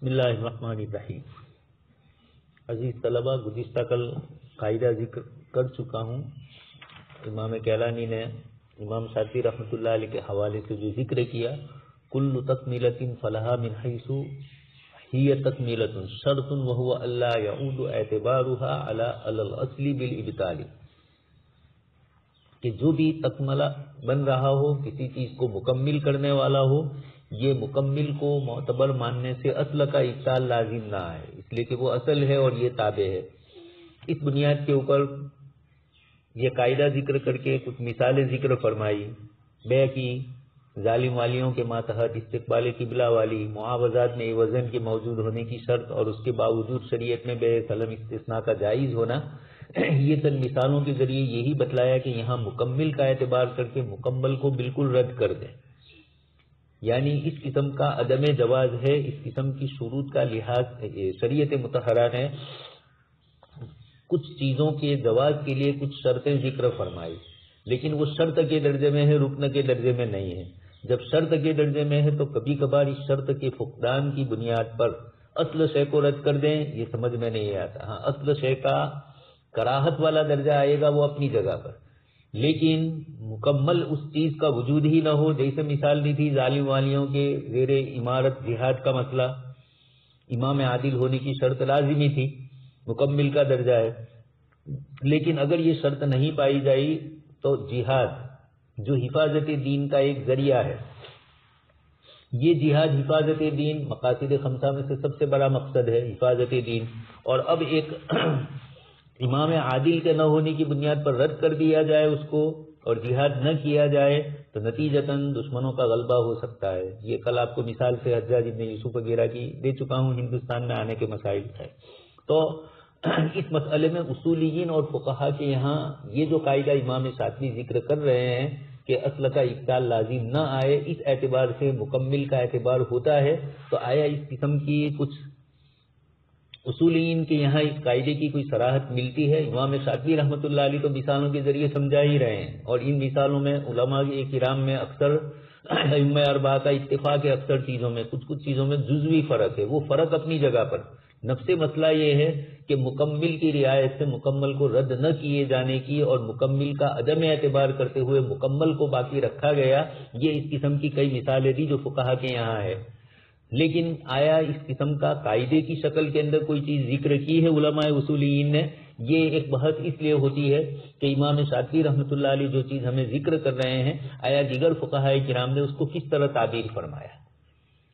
بسم اللہ الرحمن الرحیم۔ عزیز طلبہ، گزشتہ کل قاعدہ ذکر کر چکا ہوں۔ امام کیلانی نے امام شاطبی رحمۃ اللہ علیہ کے حوالے سے جو ذکر کیا، کل تکمیلۃ فلھا من حیث ہی تکمیلۃ شرط وہو الا یعود اعتبارها علی الاصل بالابطال، کہ جو بھی تکملہ بن رہا ہو، کسی چیز کو مکمل کرنے والا ہو، یہ مکمل کو معتبر ماننے سے اصل کا ابطال لازم نہ ہے، اس لیے کہ وہ اصل ہے اور یہ تابع ہے۔ اس بنیاد کے اوپر یہ قاعدہ ذکر کر کے کچھ مثالیں ذکر فرمائی، بے کی ظالم والیوں کے ماتحت استقبال قبلہ والی، معاوضات میں وزن کے موجود ہونے کی شرط اور اس کے باوجود شریعت میں بے سلم استثناء کا جائز ہونا، یہ چند مثالوں کے ذریعے یہی بتلایا کہ یہاں مکمل کا اعتبار کر کے مکمل کو بالکل رد کر دیں، یعنی اس قسم کا عدم جواز ہے۔ اس قسم کی شروط کا لحاظ شریعت مطہرہ نے کچھ چیزوں کے جواز کے لیے کچھ شرطیں ذکر فرمائی، لیکن وہ شرط کے درجے میں ہے، رکن کے درجے میں نہیں ہے۔ جب شرط کے درجے میں ہے تو کبھی کبھار اس شرط کے فقدان کی بنیاد پر اصل شے کو رد کر دیں، یہ سمجھ میں نہیں آتا۔ ہاں، اصل شے کا کراہت والا درجہ آئے گا وہ اپنی جگہ پر، لیکن مکمل اس چیز کا وجود ہی نہ ہو۔ جیسے مثال دی تھی ظالم والیوں کے زیر امارت جہاد کا مسئلہ، امام عادل ہونے کی شرط لازمی تھی، مکمل کا درجہ ہے، لیکن اگر یہ شرط نہیں پائی جائی تو جہاد جو حفاظت دین کا ایک ذریعہ ہے، یہ جہاد حفاظت دین مقاصد خمسہ میں سے سب سے بڑا مقصد ہے، حفاظت دین، اور اب ایک امام عادل کے نہ ہونے کی بنیاد پر رد کر دیا جائے اس کو اور جہاد نہ کیا جائے تو نتیجتاً دشمنوں کا غلبہ ہو سکتا ہے۔ یہ کل آپ کو مثال سے حجاج ابن یوسف وغیرہ کی دے چکا ہوں، ہندوستان میں آنے کے مسائل ہے۔ تو اس مسئلے میں اصولیین اور فقہا کے یہاں یہ جو قاعدہ امام شاطبی ذکر کر رہے ہیں کہ اصل کا ابطال لازم نہ آئے، اس اعتبار سے مکمل کا اعتبار ہوتا ہے، تو آیا اس قسم کی کچھ اصولیین کے یہاں اس قاعدے کی کوئی صراحت ملتی ہے؟ امام شاطبی رحمۃ اللہ علیہ تو مثالوں کے ذریعے سمجھا ہی رہے ہیں، اور ان مثالوں میں علماء کرام میں اکثر ائمہ اربعہ کا اتفاق ہے، اکثر چیزوں میں کچھ چیزوں میں جزوی فرق ہے، وہ فرق اپنی جگہ پر۔ نفس مسئلہ یہ ہے کہ مکمل کی رعایت سے مکمل کو رد نہ کیے جانے کی اور مکمل کا عدم اعتبار کرتے ہوئے مکمل کو باقی رکھا گیا، یہ اس قسم کی کئی مثالیں دی جو فقہا کے یہاں ہے۔ لیکن آیا اس قسم کا قاعدے کی شکل کے اندر کوئی چیز ذکر کی ہے علماء اصولیین نے؟ یہ ایک بحث اس لیے ہوتی ہے کہ امام شاطبی رحمۃ اللہ علیہ جو چیز ہمیں ذکر کر رہے ہیں، آیا دیگر فقہاء کرام نے اس کو کس طرح تعبیر فرمایا؟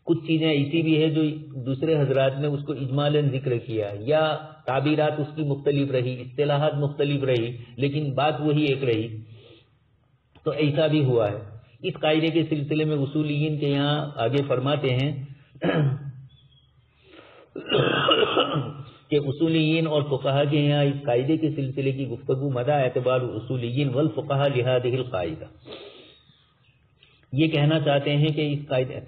کچھ چیزیں ایسی بھی ہے جو دوسرے حضرات نے اس کو اجمالاً ذکر کیا، یا تعبیرات اس کی مختلف رہی، اصطلاحات مختلف رہی، لیکن بات وہی ایک رہی۔ تو ایسا بھی ہوا ہے۔ اس قاعدے کے سلسلے میں اصولیین کے یہاں آگے فرماتے ہیں کہ اصولیین اور فقہا کے یہاں اس قاعدے کے سلسلے کی گفتگو مدى اعتبار اصولیین والفقہا لہذہ القاعدہ، یہ کہنا چاہتے ہیں کہ اس قاعدے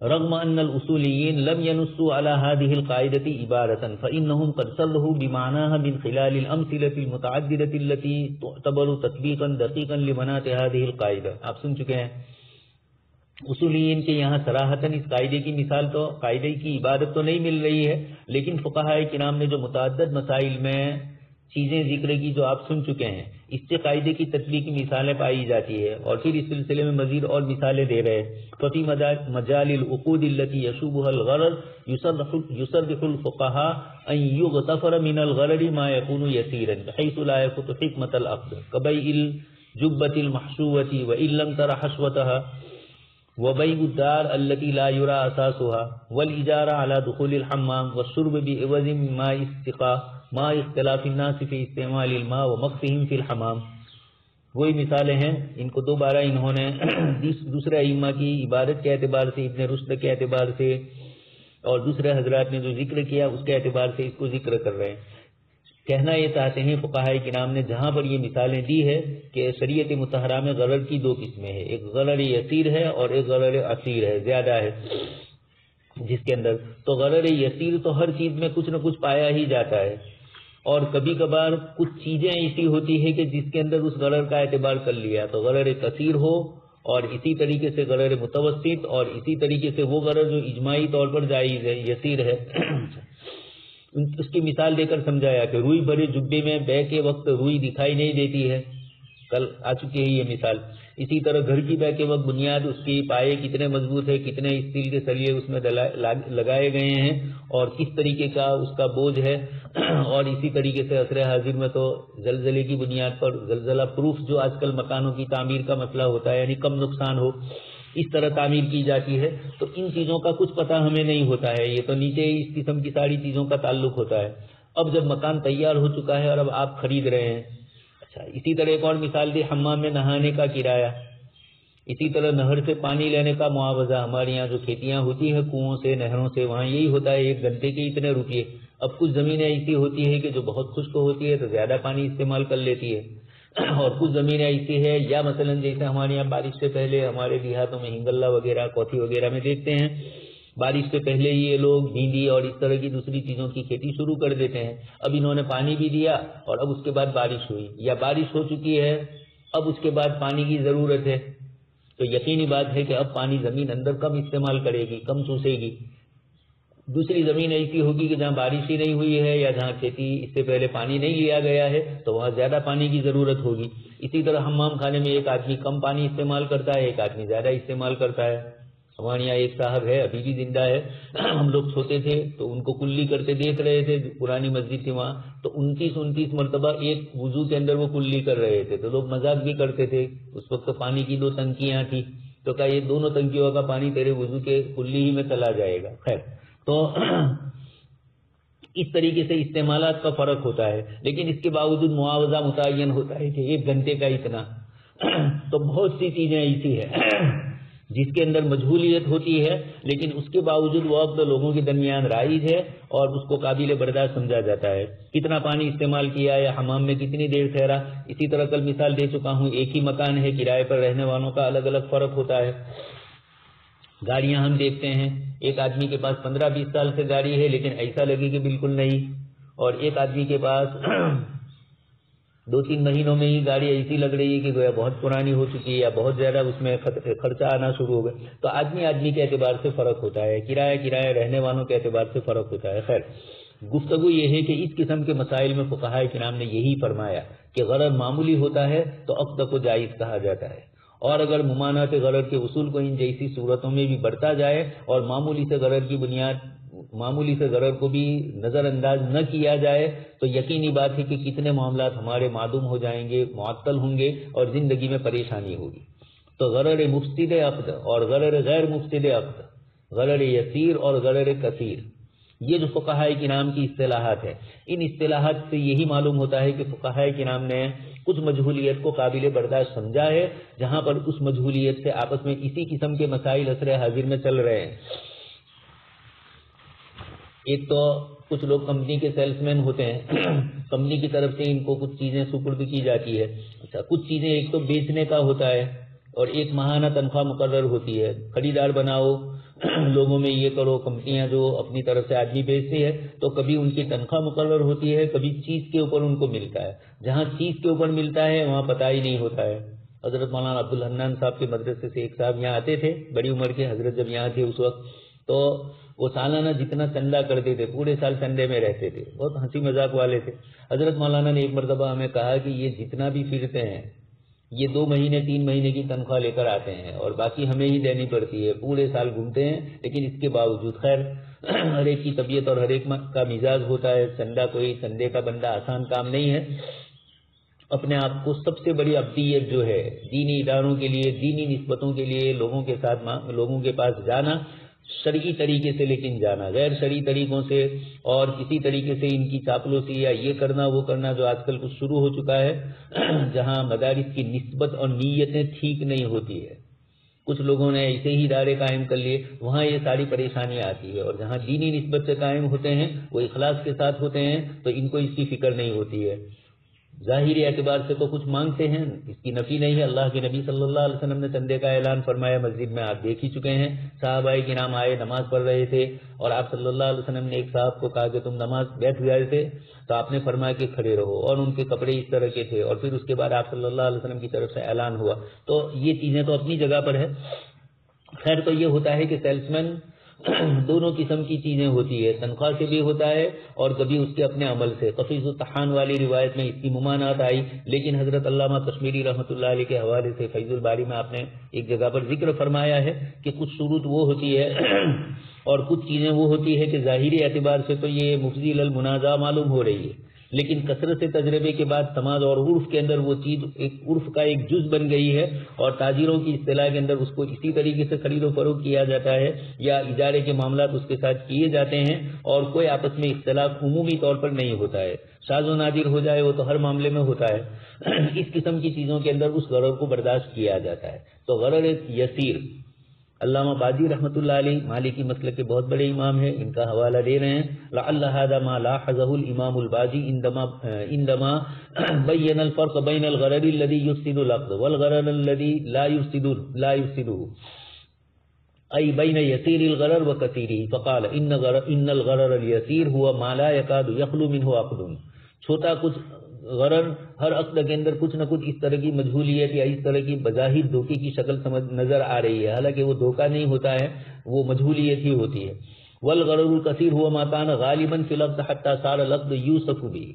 رغم ان الاصولیین لم ينصوا على هذه القاعدة عبارة فإنهم قد صلحوا بمعناها من خلال الأمثلة المتعددة التي تعتبر تطبيقا دقيقا لمناط هذه القاعدة۔ آپ سن چکے ہیں اصولیین کے یہاں صراحتاً اس قاعدے کی مثال تو قاعدے کی عبادت تو نہیں مل رہی ہے، لیکن فقہاء کرام نے جو متعدد مسائل میں چیزیں ذکر کی جو آپ سن چکے ہیں، اس سے قاعدے کی تطبیق کی مثالیں پائی جاتی ہے، اور پھر اس سلسلے میں مزید اور مثالیں دے رہے ہیں۔ ففی مجال العقود التي يشوبها الغرض يصرح الفقهاء ان يغتفر من الغرض ما يكون يسيرا بحيث لا يفوت حكمة العقد كبيع الجبة المحشوة وإن لم تر حشوتها وبيع الدار التي لا يرى أساسها والإجارة على دخول الحمام والشرب بعوض ماء السقاء مع اختلاف الناس في استعمال الماء ومقتهم في الحمام۔ وہی مثالیں ہیں، ان کو دوبارہ انہوں نے دوسرے ائمہ کی عبادت کے اعتبار سے، ابن رشد کے اعتبار سے اور دوسرے حضرات نے جو ذکر کیا اس کے اعتبار سے اس کو ذکر کر رہے ہیں۔ کہنا یہ چاہتے ہیں فقہاء کرام نے جہاں پر یہ مثالیں دی ہے کہ شریعت مطہرہ میں غرر کی دو قسمیں ہیں، ایک غرر یسیر ہے اور ایک غرر عسیر ہے، زیادہ ہے، جس کے اندر تو غرر یسیر تو ہر چیز میں کچھ نہ کچھ پایا ہی جاتا ہے، اور کبھی کبھار کچھ چیزیں ایسی ہوتی ہے کہ جس کے اندر اس غرر کا اعتبار کر لیا، تو غرر کثیر ہو اور اسی طریقے سے غرر متوسط، اور اسی طریقے سے وہ غرر جو اجماعی طور پر جائز ہے، یسیر ہے۔ اس کی مثال دے کر سمجھایا کہ روئی بھرے جبے میں بے کے وقت روئی دکھائی نہیں دیتی ہے، کل آ چکی ہے یہ مثال۔ اسی طرح گھر کی بے کے وقت بنیاد، اس کی پائے کتنے مضبوط ہے، کتنے اسٹیل کے سلیے اس میں لگائے گئے ہیں اور کس طریقے کا اس کا بوجھ ہے، اور اسی طریقے سے عصر حاضر میں تو زلزلے کی بنیاد پر زلزلہ پروف جو آج کل مکانوں کی تعمیر کا مسئلہ ہوتا ہے، یعنی کم نقصان ہو، اس طرح تعمیر کی جاتی ہے۔ تو ان چیزوں کا کچھ پتہ ہمیں نہیں ہوتا ہے، یہ تو نیچے اس قسم کی ساری چیزوں کا تعلق ہوتا ہے۔ اب جب مکان تیار ہو چکا ہے اور اب آپ خرید رہے ہیں، اچھا اسی طرح ایک اور مثال دی، حمام میں نہانے کا کرایہ، اسی طرح نہر سے پانی لینے کا معاوضہ۔ ہمارے یہاں جو کھیتیاں ہوتی ہیں کنوؤں سے، نہروں سے، وہاں یہی ہوتا ہے 1 گھنٹے کے اتنے روپیے۔ اب کچھ زمینیں ایسی ہوتی ہے کہ جو بہت خشک ہوتی ہے تو زیادہ پانی استعمال کر لیتی ہے، اور کچھ زمینیں ایسی ہے، یا مثلا جیسے ہمارے یہاں بارش سے پہلے ہمارے دیہاتوں میں ہنگلہ وغیرہ، کوتھی وغیرہ میں دیکھتے ہیں، بارش سے پہلے ہی یہ لوگ بھینڈی اور اس طرح کی دوسری چیزوں کی کھیتی شروع کر دیتے ہیں۔ اب انہوں نے پانی بھی دیا اور اب اس کے بعد بارش ہوئی، یا بارش ہو چکی ہے اب اس کے بعد پانی کی ضرورت ہے، تو یقینی بات ہے کہ اب پانی زمین اندر کم استعمال کرے گی، کم چوسے گی۔ دوسری زمین ایسی ہوگی کہ جہاں بارش ہی نہیں ہوئی ہے، یا جہاں کھیتی اس سے پہلے پانی نہیں لیا گیا ہے، تو وہاں زیادہ پانی کی ضرورت ہوگی۔ اسی طرح حمام خانے میں ایک آدمی کم پانی استعمال کرتا ہے، ایک آدمی زیادہ استعمال کرتا ہے۔ ہمارے یہاں ایک صاحب ہے، ابھی بھی زندہ ہے، ہم لوگ چھوٹے تھے تو ان کو کلی کرتے دیکھ رہے تھے، پرانی مسجد تھی وہاں، تو 29 مرتبہ ایک وضو کے اندر وہ کلی کر رہے تھے، تو لوگ مذاق بھی کرتے تھے۔ اس وقت پانی کی 2 ٹنکیاں تھیں، تو کہا یہ دونوں ٹنکیوں کا پانی تیرے وضو کے کلی ہی میں چلا جائے گا۔ خیر، تو اس طریقے سے استعمالات کا فرق ہوتا ہے، لیکن اس کے باوجود معاوضہ متعین ہوتا ہے کہ 1 گھنٹے کا اتنا۔ تو بہت سی چیزیں ایسی ہیں جس کے اندر مجہولیت ہوتی ہے، لیکن اس کے باوجود وہ اب لوگوں کے درمیان رائج ہے اور اس کو قابل برداشت سمجھا جاتا ہے۔ کتنا پانی استعمال کیا یا حمام میں کتنی دیر ٹھہرا، اسی طرح کل مثال دے چکا ہوں، ایک ہی مکان ہے، کرائے پر رہنے والوں کا الگ الگ فرق ہوتا ہے۔ گاڑیاں ہم دیکھتے ہیں، ایک آدمی کے پاس 15-20 سال سے گاڑی ہے لیکن ایسا لگے کہ بالکل نہیں، اور ایک آدمی کے پاس 2-3 مہینوں میں ہی گاڑی ایسی لگ رہی ہے کہ گویا بہت پرانی ہو چکی ہے یا بہت زیادہ اس میں خرچہ آنا شروع ہو گیا۔ تو آدمی کے اعتبار سے فرق ہوتا ہے، کرایہ رہنے والوں کے اعتبار سے فرق ہوتا ہے۔ خیر، گفتگو یہ ہے کہ اس قسم کے مسائل میں فقہائے کرام نے یہی فرمایا کہ غرر معمولی ہوتا ہے تو عقد کو جائز کہا جاتا ہے، اور اگر ممانعت غرر کے اصول کو ان جیسی صورتوں میں بھی برتا جائے اور معمولی سے غرر کو بھی نظر انداز نہ کیا جائے، تو یقینی بات ہے کہ کتنے معاملات ہمارے معدوم ہو جائیں گے، معطل ہوں گے اور زندگی میں پریشانی ہوگی۔ تو غرر مفسد عقد اور غرر غیر مفسد عقد، غرر یسیر اور غرر کثیر، یہ جو فقہائے کرام کی اصطلاحات ہیں، ان اصطلاحات سے یہی معلوم ہوتا ہے کہ فقہائے کرام نے کچھ مجہولیت کو قابل برداشت سمجھا ہے، جہاں پر اس مجہولیت سے آپس میں اسی قسم کے مسائل عصر حاضر میں چل رہے ہیں۔ ایک تو کچھ لوگ کمپنی کے سیلس مین ہوتے ہیں، کمپنی کی طرف سے ان کو کچھ چیزیں سپرد کی جاتی ہے۔ اچھا، کچھ چیزیں ایک تو بیچنے کا ہوتا ہے اور ایک ماہانہ تنخواہ مقرر ہوتی ہے، خریدار بناؤ، لوگوں میں یہ کرو۔ کمپنیاں جو اپنی طرف سے آدمی بیچتی ہے تو کبھی ان کی تنخواہ مقرر ہوتی ہے، کبھی چیز کے اوپر ان کو ملتا ہے۔ جہاں چیز کے اوپر ملتا ہے وہاں پتہ ہی نہیں ہوتا ہے۔ حضرت مولانا عبدالحنان صاحب کے مدرسے سے ایک صاحب یہاں آتے تھے، بڑی عمر کے حضرت جب یہاں تھے اس وقت، تو وہ سالانہ جتنا چندہ کرتے تھے پورے سال چندے میں رہتے تھے، بہت ہنسی مذاق والے تھے۔ حضرت مولانا نے ایک مرتبہ ہمیں کہا کہ یہ جتنا بھی پھرتے ہیں یہ 2 مہینے 3 مہینے کی تنخواہ لے کر آتے ہیں اور باقی ہمیں ہی دینی پڑتی ہے، پورے سال گھومتے ہیں، لیکن اس کے باوجود خیر ہر ایک کی طبیعت اور ہر ایک کا مزاج ہوتا ہے، چندے کا بندہ آسان کام نہیں ہے۔ اپنے آپ کو سب سے بڑی ابدیت جو ہے دینی اداروں کے لیے، دینی نسبتوں کے لیے لوگوں کے پاس جانا، شرعی طریقے سے لیکن جانا، غیر شرعی طریقوں سے اور کسی طریقے سے ان کی چاپلوسی یا یہ کرنا وہ کرنا جو آج کل کچھ شروع ہو چکا ہے، جہاں مدارس کی نسبت اور نیتیں ٹھیک نہیں ہوتی ہے، کچھ لوگوں نے ایسے ہی ادارے قائم کر لیے، وہاں یہ ساری پریشانیاں آتی ہے۔ اور جہاں دینی نسبت سے قائم ہوتے ہیں، وہ اخلاص کے ساتھ ہوتے ہیں، تو ان کو اس کی فکر نہیں ہوتی ہے۔ ظاہری اعتبار سے تو کچھ مانگتے ہیں، اس کی نفی نہیں ہے. اللہ کے نبی صلی اللہ علیہ وسلم نے چندے کا اعلان فرمایا مسجد میں، آپ دیکھ ہی چکے ہیں. صحابہ کرام آئے، نماز پڑھ رہے تھے، اور آپ صلی اللہ علیہ وسلم نے ایک صاحب کو کہا کہ تم نماز بیٹھ گئے تھے، تو آپ نے فرمایا کہ کھڑے رہو، اور ان کے کپڑے اس طرح کے تھے، اور پھر اس کے بعد آپ صلی اللہ علیہ وسلم کی طرف سے اعلان ہوا. تو یہ چیزیں تو اپنی جگہ پر ہے. خیر، تو یہ ہوتا ہے کہ سیلس مین دونوں قسم کی چیزیں ہوتی ہے، تنخواہ سے بھی ہوتا ہے اور کبھی اس کے اپنے عمل سے. تفیض الطحان والی روایت میں اس کی ممانعت آئی، لیکن حضرت علامہ کشمیری رحمۃ اللہ علیہ کے حوالے سے فیض الباری میں آپ نے ایک جگہ پر ذکر فرمایا ہے کہ کچھ شروط وہ ہوتی ہے اور کچھ چیزیں وہ ہوتی ہے کہ ظاہری اعتبار سے تو یہ مفضی للمنازع معلوم ہو رہی ہے، لیکن کثرت سے تجربے کے بعد سماج اور عرف کے اندر وہ چیز ایک عرف کا ایک جز بن گئی ہے، اور تاجروں کی اصطلاح کے اندر اس کو اسی طریقے سے خرید و فروخت کیا جاتا ہے، یا اجارے کے معاملات اس کے ساتھ کیے جاتے ہیں، اور کوئی آپس میں اختلاف عمومی طور پر نہیں ہوتا ہے. شاذ و نادر ہو جائے وہ تو ہر معاملے میں ہوتا ہے. اس قسم کی چیزوں کے اندر اس غرر کو برداشت کیا جاتا ہے. تو غرر یسیر، علامہ باجی رحمۃ اللہ علیہ مالکی مسلک کے بہت بڑے امام ہیں، ان کا حوالہ دے رہے ہیں. لعل هذا ما لاحظه الامام الباجی عندما بین الفرق بین الغرر الذي يفسد العقد والغرر الذي لا يفسده، اي بين يسير الغرر وكثيره، فقال ان الغرر اليسير هو ما لا يكاد يخلو منه عقد. چھوٹا کچھ غرر ہر عقد کے اندر کچھ نہ کچھ اس طرح کی مجہولیت یا اس طرح کی بظاہر دھوکے کی شکل نظر آ رہی ہے، حالانکہ وہ دھوکہ نہیں ہوتا ہے، وہ مجہولیت ہی ہوتی ہے. والغرر الكثير هو ما كان غالبا في العقد حتى صار العقد يوصف به.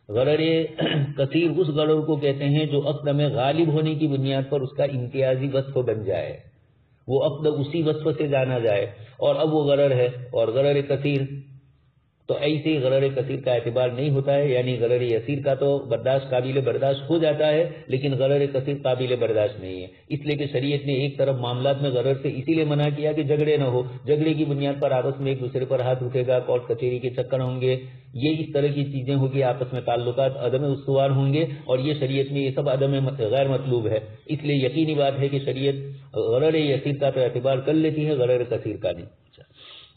غرر کثیر اس غرر کو کہتے ہیں جو عقد میں غالب ہونے کی بنیاد پر اس کا امتیازی وصف بن جائے، وہ عقد اسی وصف سے جانا جائے، اور اب وہ غرر ہے. اور غرر کثیر تو ایسے غرر کثیر کا اعتبار نہیں ہوتا ہے، یعنی غرر یسیر کا تو قابل برداشت ہو جاتا ہے، لیکن غرر کثیر قابل برداشت نہیں ہے. اس لیے کہ شریعت نے ایک طرف معاملات میں غرر سے اسی لیے منع کیا کہ جھگڑے نہ ہو، جھگڑے کی بنیاد پر آپس میں ایک دوسرے پر ہاتھ اٹھے گا، کورٹ کچہری کے چکر ہوں گے، یہ اس طرح کی چیزیں ہوگی، آپس میں تعلقات عدم استوار ہوں گے، اور یہ شریعت میں یہ سب عدم غیر مطلوب ہے. اس لیے یقینی بات ہے کہ شریعت غرر یسیر کا تو اعتبار کر لیتی ہے، غرر کثیر کا نہیں.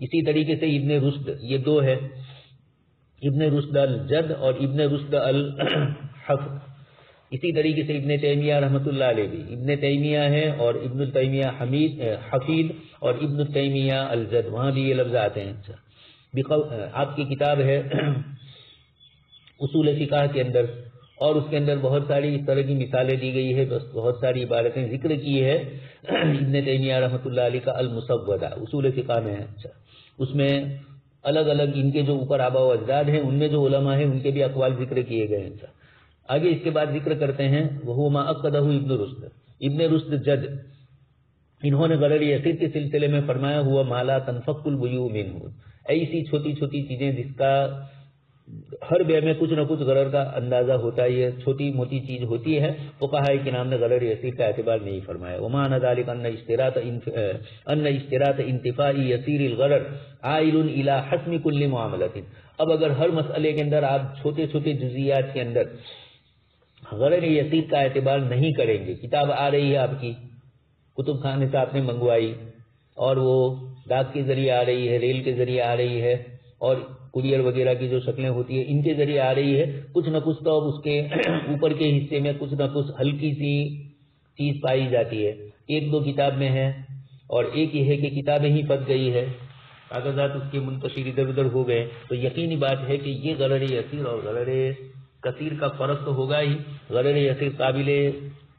اسی طریقے سے ابن رشد، یہ دو ہے، ابن رشد الجد اور ابن رشد الحفظ. اسی طریقے سے ابن تیمیہ رحمۃ اللہ علیہ بھی ابن تیمیہ ہے، اور ابن تیمیہ حفید اور ابن تیمیہ الجد، وہاں بھی یہ لفظ آتے ہیں. آپ کی کتاب ہے اصول فقہ کے اندر، اور اس کے اندر بہت ساری اس طرح کی مثالیں دی گئی ہے، بس بہت ساری عبارتیں ذکر کی ہے ابن تیمیہ رحمۃ اللہ علیہ کا المسودہ اصول فقہ میں ہے. اس میں الگ الگ ان کے جو اوپر آبا و اجداد ہیں، ان میں جو علماء ہیں ان کے بھی اقوال ذکر کیے گئے ہیں. آگے اس کے بعد ذکر کرتے ہیں وہ ما عقدہ ابن رشد. ابن رشد جد، انہوں نے غرر یسیر کے سلسلے میں فرمایا ہوا ما لا تنفك البيوع منه، ایسی چھوٹی چھوٹی چیزیں جس کا ہر بے میں کچھ نہ کچھ غرر کا اندازہ ہوتا ہے، یہ چھوٹی موٹی چیز ہوتی ہے. فقہاء کرام نے غرر یسیر کا اعتبار نہیں فرمایا. ومعنى ذلك ان اشتراط انتفاء يسير الغرر عائل الى حسم كل معاملة. اب اگر ہر مسئلے کے اندر آپ چھوٹے چھوٹے جزیات کے اندر غرر یسیر کا اعتبار نہیں کریں گے، کتاب آ رہی ہے آپ کی، کتب خانے سے آپ نے منگوائی، اور وہ ڈاک کے ذریعے آ رہی ہے، ریل کے ذریعے آ رہی ہے، اور کوریئر وغیرہ کی جو شکلیں ہوتی ہیں ان کے ذریعے آ رہی ہے، کچھ نہ کچھ تو اب اس کے اوپر کے حصے میں کچھ نہ کچھ ہلکی سی چیز پائی جاتی ہے. ایک دو کتاب میں ہے، اور ایک یہ ہے کہ کتابیں ہی پھنس گئی ہے، کاغذات اس کے منتشر ادھر ادھر ہو گئے. تو یقینی بات ہے کہ یہ غرر یسیر اور غرر کثیر کا فرق تو ہوگا ہی. غرر یسیر قابل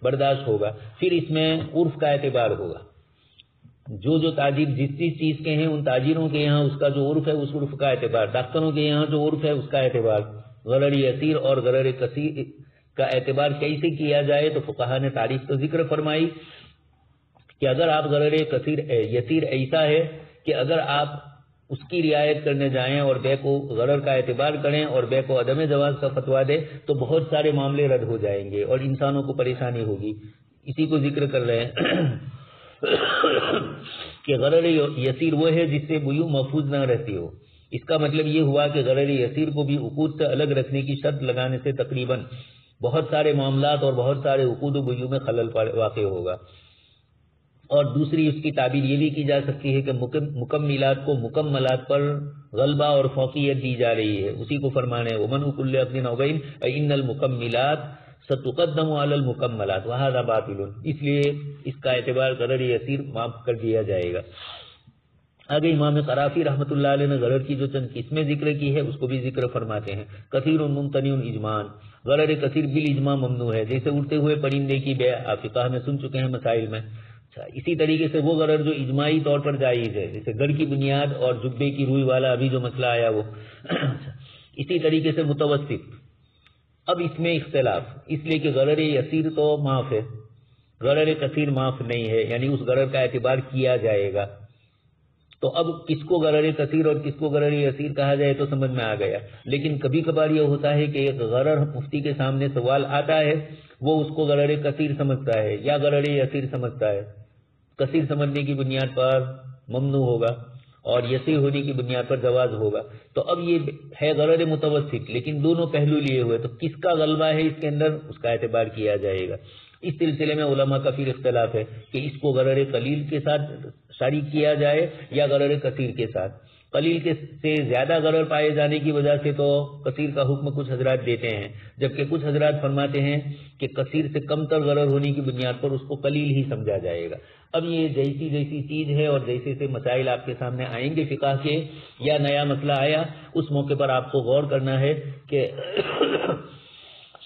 برداشت ہوگا، پھر اس میں عرف کا اعتبار ہوگا. جو تاجر جس چیز کے ہیں ان تاجروں کے یہاں اس کا جو عرف ہے اس عرف کا اعتبار، ڈاکٹروں کے یہاں جو عرف ہے اس کا اعتبار. غرر یسیر اور غرر کثیر کا اعتبار کیسے کیا جائے؟ تو فقہا نے تعریف تو ذکر فرمائی کہ اگر آپ غرر یسیر ایسا ہے کہ اگر آپ اس کی رعایت کرنے جائیں اور بے کو غرر کا اعتبار کریں اور بے کو عدم جواز کا فتویٰ دے تو بہت سارے معاملے رد ہو جائیں گے اور انسانوں کو پریشانی ہوگی. اسی کو ذکر کر رہے ہیں کہ غرر یسیر وہ ہے جس سے بیوع محفوظ نہ رہتی ہو. اس کا مطلب یہ ہوا کہ غرر یسیر کو بھی عقود سے الگ رکھنے کی شرط لگانے سے تقریباً بہت سارے معاملات اور بہت سارے عقود و بیوع میں خلل واقع ہوگا. اور دوسری اس کی تعبیر یہ بھی کی جا سکتی ہے کہ مکملات کو مکملات پر غلبہ اور فوقیت دی جا رہی ہے، اسی کو فرمانے ومن کل اپنے نوبین ان المکملات ستقدم علی المکملات وہذا باطل، اس لیے اس کا اعتبار غرر یسیر معاف کر دیا جائے گا۔ آگے امام قرافی رحمۃ اللہ علیہ نے غرر کی جو چند قسمیں ذکر کی ہے اس کو بھی ذکر فرماتے ہیں۔ کثیر ممتنع اجماعاً، غرر کثیر بالاجماع ممنوع ہے، جیسے اڑتے ہوئے پرندے کی بے، آپ فقہ میں سن چکے ہیں مسائل میں۔ اسی طریقے سے وہ غرر جو اجماعی طور پر جائز ہے، جیسے گھر کی بنیاد اور جبے کی روئی والا ابھی جو مسئلہ آیا وہ۔ اسی طریقے سے متوسط، اب اس میں اختلاف، اس لیے کہ غرر یسیر تو معاف ہے، غرر کثیر معاف نہیں ہے، یعنی اس غرر کا اعتبار کیا جائے گا۔ تو اب کس کو غرر کثیر اور کس کو غرر یسیر کہا جائے تو سمجھ میں آ گیا۔ لیکن کبھی کبھار یہ ہوتا ہے کہ ایک غرر مفتی کے سامنے سوال آتا ہے، وہ اس کو غرر کثیر سمجھتا ہے یا غرر یسیر سمجھتا ہے۔ کثیر سمجھنے کی بنیاد پر ممنوع ہوگا اور یسیر ہونے کی بنیاد پر جواز ہوگا۔ تو اب یہ ہے غرر متوسط، لیکن دونوں پہلو لیے ہوئے، تو کس کا غلبہ ہے اس کے اندر اس کا اعتبار کیا جائے گا۔ اس سلسلے میں علماء کا پھر اختلاف ہے کہ اس کو غرر قلیل کے ساتھ شریک کیا جائے یا غرر کثیر کے ساتھ۔ قلیل کے سے زیادہ غرر پائے جانے کی وجہ سے تو کثیر کا حکم کچھ حضرات دیتے ہیں، جبکہ کچھ حضرات فرماتے ہیں کہ کثیر سے کم تر غرر ہونے کی بنیاد پر اس کو قلیل ہی سمجھا جائے گا۔ اب یہ جیسی جیسی چیز ہے اور جیسے سے مسائل آپ کے سامنے آئیں گے فقہ کے، یا نیا مسئلہ آیا، اس موقع پر آپ کو غور کرنا ہے کہ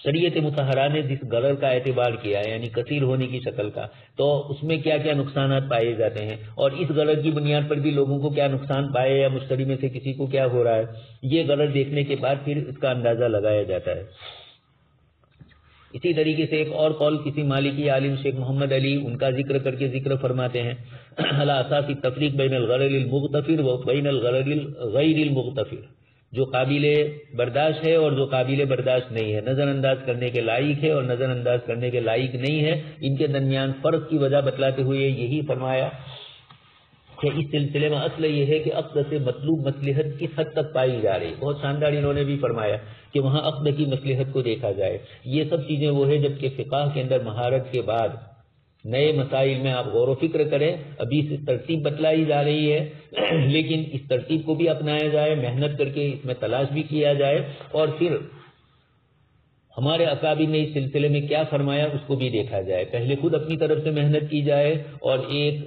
شریعت مطہرہ نے جس غرر کا اعتبار کیا ہے یعنی کثیر ہونے کی شکل کا، تو اس میں کیا کیا نقصانات پائے جاتے ہیں، اور اس غرر کی بنیاد پر بھی لوگوں کو کیا نقصان پائے یا مشتری میں سے کسی کو کیا ہو رہا ہے، یہ غرر دیکھنے کے بعد پھر اس کا اندازہ لگایا جاتا ہے۔ اسی طریقے سے ایک اور قول کسی مالکی عالم شیخ محمد علی ان کا ذکر کر کے ذکر فرماتے ہیں علی اساس التفریق بین الغرر المغتفر و بین الغرر غیر المغتفر، جو قابل برداشت ہے اور جو قابل برداشت نہیں ہے، نظر انداز کرنے کے لائق ہے اور نظر انداز کرنے کے لائق نہیں ہے، ان کے درمیان فرق کی وجہ بتلاتے ہوئے یہی فرمایا کہ اس سلسلے میں اصل یہ ہے کہ عقد سے مطلوب مصلحت کس حد تک پائی جا رہی ہے۔ بہت شاندار انہوں نے بھی فرمایا کہ وہاں عقد کی مصلحت کو دیکھا جائے۔ یہ سب چیزیں وہ ہے جبکہ فقہ کے اندر مہارت کے بعد نئے مسائل میں آپ غور و فکر کریں، ابھی سے ترتیب بتلائی جا رہی ہے، لیکن اس ترتیب کو بھی اپنایا جائے، محنت کر کے اس میں تلاش بھی کیا جائے، اور پھر ہمارے اکابر نے اس سلسلے میں کیا فرمایا اس کو بھی دیکھا جائے۔ پہلے خود اپنی طرف سے محنت کی جائے اور ایک